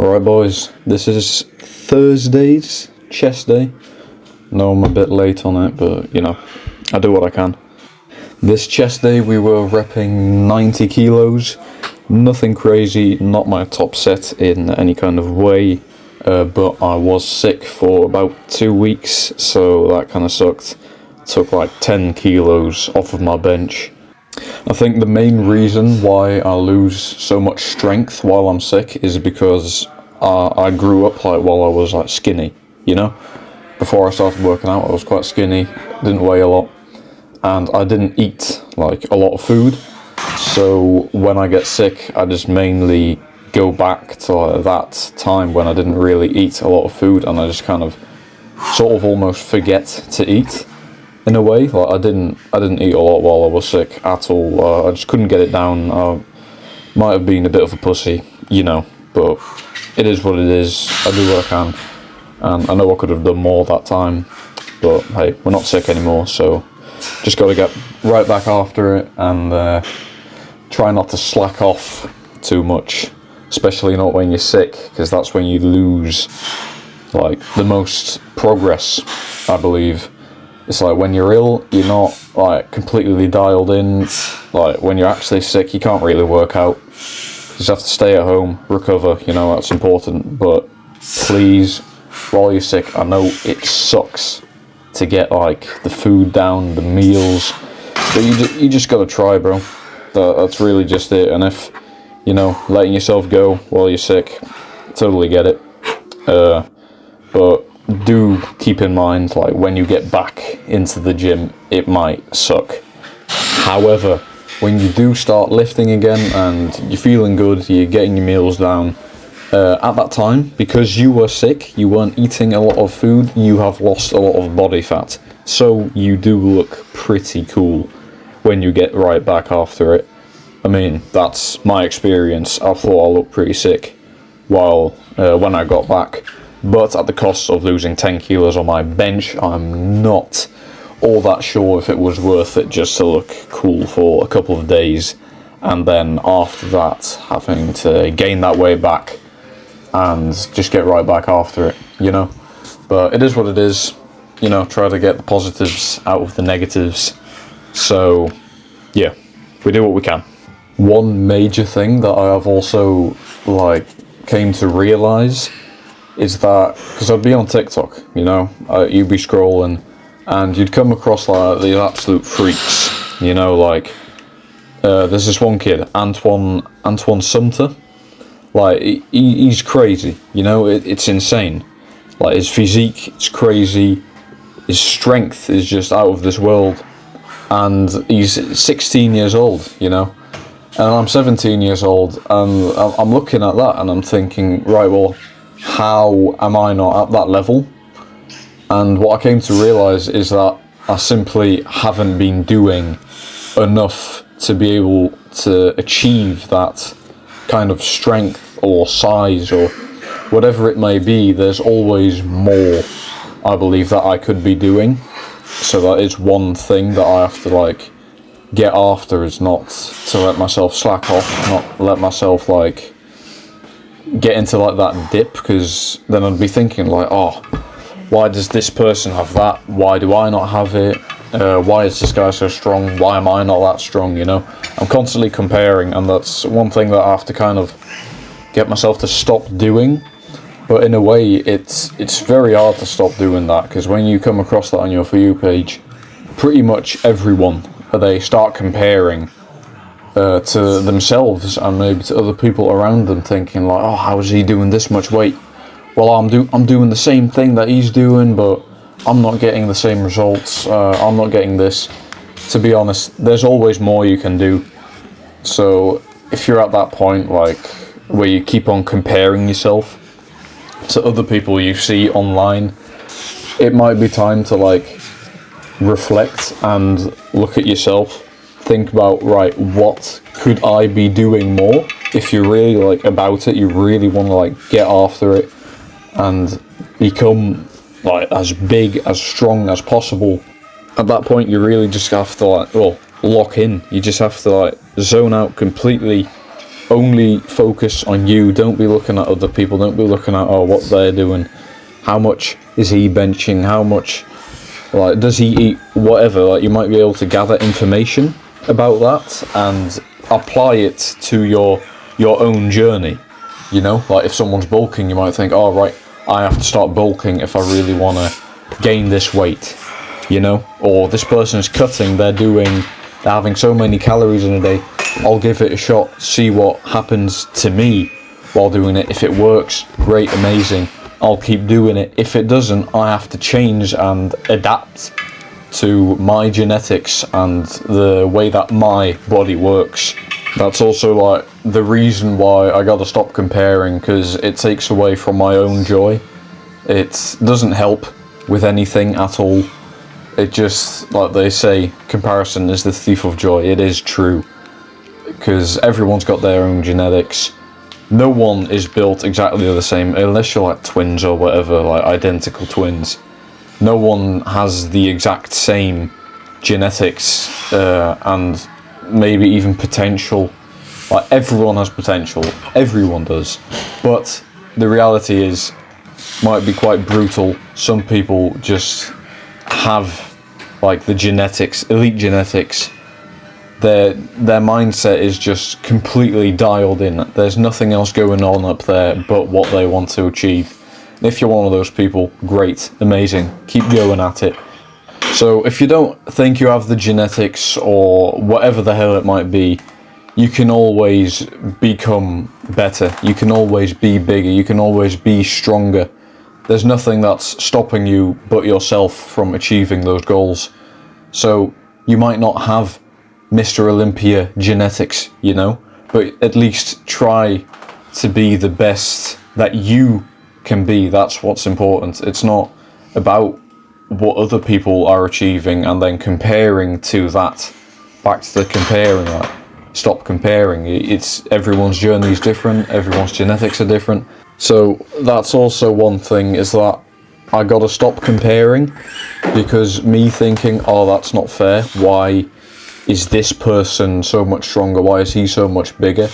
Alright boys, this is Thursday's chest day. No, I'm a bit late on it, but you know, I do what I can. This chest day we were repping 90 kilos. Nothing crazy, not my top set in any kind of way, but I was sick for about 2 weeks, so that kind of sucked. Took like 10 kilos off of my bench. I think the main reason why I lose so much strength while I'm sick is because I grew up like while I was like skinny, you know? Before I started working out I was quite skinny, didn't weigh a lot, and I didn't eat like a lot of food. So when I get sick I just mainly go back to that time when I didn't really eat a lot of food, and I just kind of sort of almost forget to eat. In a way, like I didn't eat a lot while I was sick at all. I just couldn't get it down. I might have been a bit of a pussy, you know, but it is what it is. I do what I can, and I know I could have done more that time, but hey, we're not sick anymore, so just got to get right back after it and try not to slack off too much, especially not when you're sick, because that's when you lose like the most progress, I believe. It's like when you're ill, you're not like completely dialed in. Like when you're actually sick, you can't really work out. You just have to stay at home, recover, you know, that's important. But please, while you're sick, I know it sucks to get like the food down, the meals, but you just gotta try, bro. That's really just it. And if, you know, letting yourself go while you're sick, totally get it. But do keep in mind, like, when you get back into the gym, it might suck. However, when you do start lifting again and you're feeling good, you're getting your meals down, at that time, because you were sick, you weren't eating a lot of food, you have lost a lot of body fat. So you do look pretty cool when you get right back after it. I mean, that's my experience. I thought I looked pretty sick when I got back. But at the cost of losing 10 kilos on my bench, I'm not all that sure if it was worth it just to look cool for a couple of days, and then after that having to gain that weight back and just get right back after it, you know? But it is what it is, you know, try to get the positives out of the negatives. So, yeah, we do what we can. One major thing that I have also, like, came to realise is that, because I'd be on TikTok, you know, you'd be scrolling, and you'd come across like these absolute freaks, you know, like, there's this one kid, Antoine Sumter, like, he's crazy, you know, it's insane, like, his physique, it's crazy, his strength is just out of this world, and he's 16 years old, you know, and I'm 17 years old, and I'm looking at that, and I'm thinking, right, well, how am I not at that level? And what I came to realise is that I simply haven't been doing enough to be able to achieve that kind of strength or size or whatever it may be. There's always more, I believe, that I could be doing. So that is one thing that I have to like get after, is not to let myself slack off, not let myself like get into like that dip, because then I'd be thinking like, oh, why does this person have that? Why do I not have it? Why is this guy so strong? Why am I not that strong? You know, I'm constantly comparing, and that's one thing that I have to kind of get myself to stop doing. But in a way, it's very hard to stop doing that, because when you come across that on your For You page, pretty much everyone, they start comparing to themselves and maybe to other people around them, thinking like, oh, how is he doing this much weight? Well, I'm doing the same thing that he's doing, but I'm not getting the same results. I'm not getting this. To be honest, there's always more you can do. So if you're at that point, like, where you keep on comparing yourself to other people you see online, it might be time to like reflect and look at yourself. Think about, right, what could I be doing more? If you're really like about it, you really want to like get after it and become like as big, as strong as possible. At that point, you really just have to like, well, lock in. You just have to like zone out completely only focus on you. Don't be looking at other people. Don't be looking at, oh, what they're doing. How much is he benching? How much, like, does he eat? Whatever. Like, you might be able to gather information about that and apply it to your own journey. You know, like if someone's bulking, you might think, oh, right, I have to start bulking if I really want to gain this weight. You know, or this person is cutting. They're having so many calories in a day. I'll give it a shot, see what happens to me while doing it. If it works, great, amazing. I'll keep doing it. If it doesn't, I have to change and adapt to my genetics and the way that my body works. That's also like the reason why I gotta stop comparing, because it takes away from my own joy. It doesn't help with anything at all. It just, like they say, comparison is the thief of joy. It is true. Because everyone's got their own genetics. No one is built exactly the same, unless you're like twins or whatever, like identical twins. No one has the exact same genetics and maybe even potential. Like, everyone has potential. Everyone does. But the reality is, might be quite brutal. Some people just have like the genetics, elite genetics. Their mindset is just completely dialed in. There's nothing else going on up there but what they want to achieve. If you're one of those people, great, amazing, keep going at it. So if you don't think you have the genetics or whatever the hell it might be, you can always become better. You can always be bigger. You can always be stronger. There's nothing that's stopping you but yourself from achieving those goals. So you might not have Mr. Olympia genetics, you know, but at least try to be the best that you can be. That's what's important. It's not about what other people are achieving and then comparing to that. Back to the comparing, like, stop comparing. It's everyone's journey is different, everyone's genetics are different. So that's also one thing, is that I gotta stop comparing, because me thinking, oh, that's not fair, why is this person so much stronger, why is he so much bigger?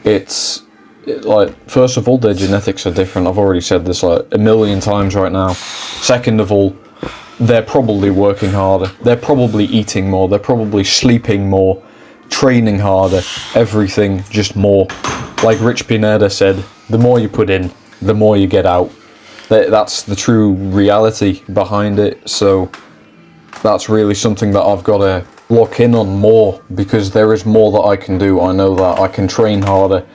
Like, first of all, their genetics are different. I've already said this like a million times right now. Second of all, they're probably working harder, they're probably eating more, they're probably sleeping more, training harder, everything, just more. Like Rich Pineda said, the more you put in, the more you get out. That's the true reality behind it. So that's really something that I've got to lock in on more, because there is more that I can do. I know that I can train harder.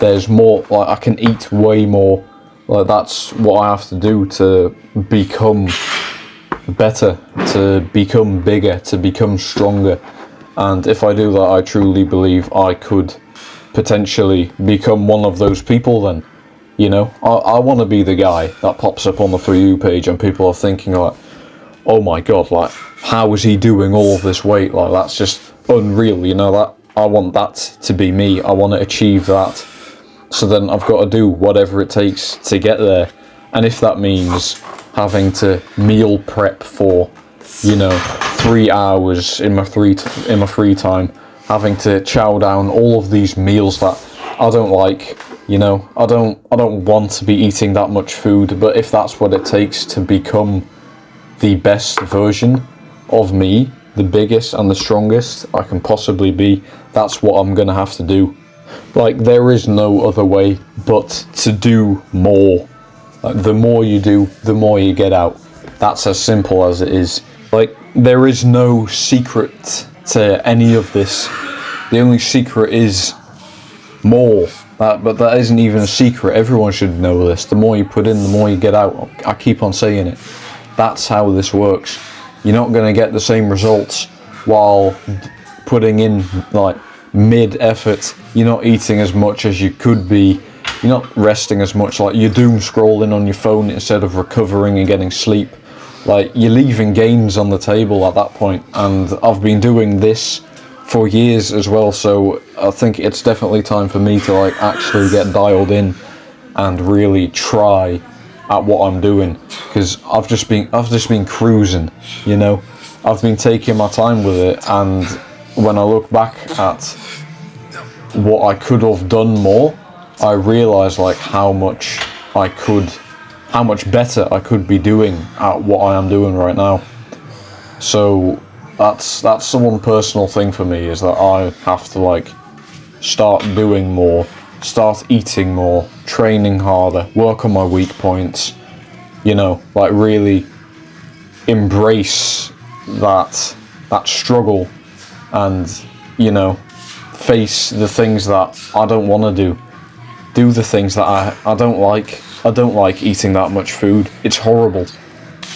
There's more, like, I can eat way more. Like, that's what I have to do to become better, to become bigger, to become stronger. And if I do that, I truly believe I could potentially become one of those people then. You know, I want to be the guy that pops up on the For You page and people are thinking like, oh my god, like, how is he doing all of this weight? Like, that's just unreal, you know, that I want that to be me. I want to achieve that. So then I've got to do whatever it takes to get there. And if that means having to meal prep for, you know, 3 hours in my free time, having to chow down all of these meals that I don't like, you know, I don't want to be eating that much food, but if that's what it takes to become the best version of me, the biggest and the strongest I can possibly be, that's what I'm gonna have to do. Like, there is no other way but to do more. Like, the more you do, the more you get out. That's as simple as it is. Like, there is no secret to any of this. The only secret is more. But that isn't even a secret. Everyone should know this. The more you put in, the more you get out. I keep on saying it. That's how this works. You're not going to get the same results while putting in, like, mid-effort. You're not eating as much as you could be. You're not resting as much. Like, you're doom scrolling on your phone instead of recovering and getting sleep. Like, you're leaving gains on the table at that point. And I've been doing this for years as well, so I think it's definitely time for me to, like, actually get dialed in and really try at what I'm doing, because I've just been cruising, you know. I've been taking my time with it, and when I look back at what I could have done more, I realised like how much better I could be doing at what I am doing right now. So that's the one personal thing for me, is that I have to like start doing more, start eating more, training harder, work on my weak points, you know, like really embrace that struggle and, you know, face the things that I don't want to do the things that I don't like. I don't like eating that much food. It's horrible,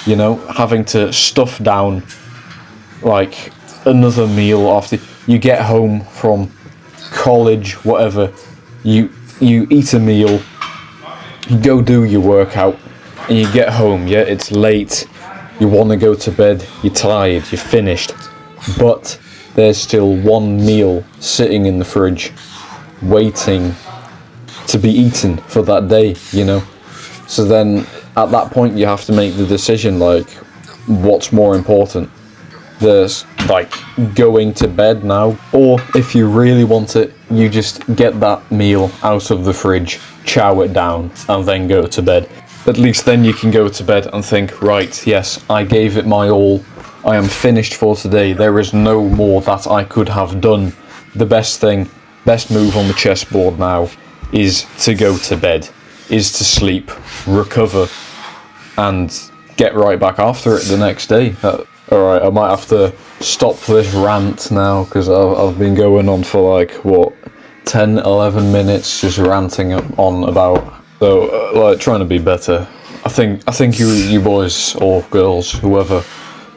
you know, having to stuff down like another meal after you get home from college, whatever, you eat a meal, you go do your workout, and you get home, yeah, it's late, you want to go to bed, you're tired, you're finished, but there's still one meal sitting in the fridge waiting to be eaten for that day, you know. So then at that point you have to make the decision, like, what's more important? There's like going to bed now, or if you really want it, you just get that meal out of the fridge, chow it down, and then go to bed. At least then you can go to bed and think, right, yes, I gave it my all, I am finished for today, there is no more that I could have done. The best move on the chessboard now is to go to bed, is to sleep, recover, and get right back after it the next day. Alright, I might have to stop this rant now, because I've been going on for like, 10, 11 minutes just ranting on about, so, like, trying to be better. I think you boys or girls, whoever,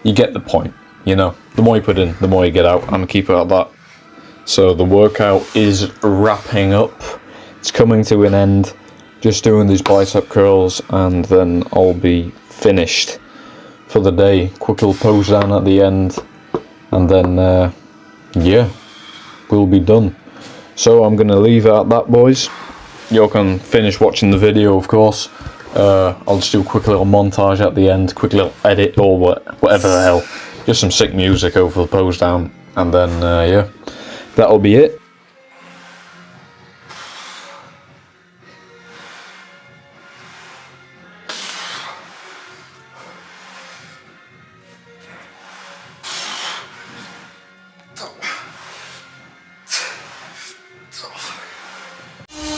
you get the point, you know. The more you put in, the more you get out. I'm gonna keep it at that. So the workout is wrapping up. It's coming to an end. Just doing these bicep curls, and then I'll be finished for the day. Quick little pose down at the end, and then yeah, we'll be done. So I'm gonna leave it at that, boys. You can finish watching the video, of course. I'll just do a quick little montage at the end, quick little edit or whatever the hell. Just some sick music over the pose down, and then yeah, that'll be it.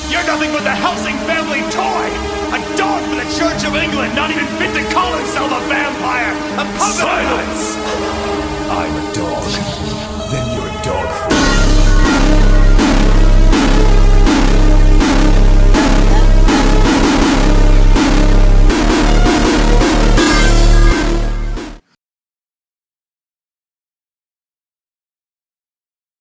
You're nothing but the Helsing family toy! A dog for the Church of England, not even fit to call himself a vampire! A puppet! Silence! I'm a dog. Then you're a dog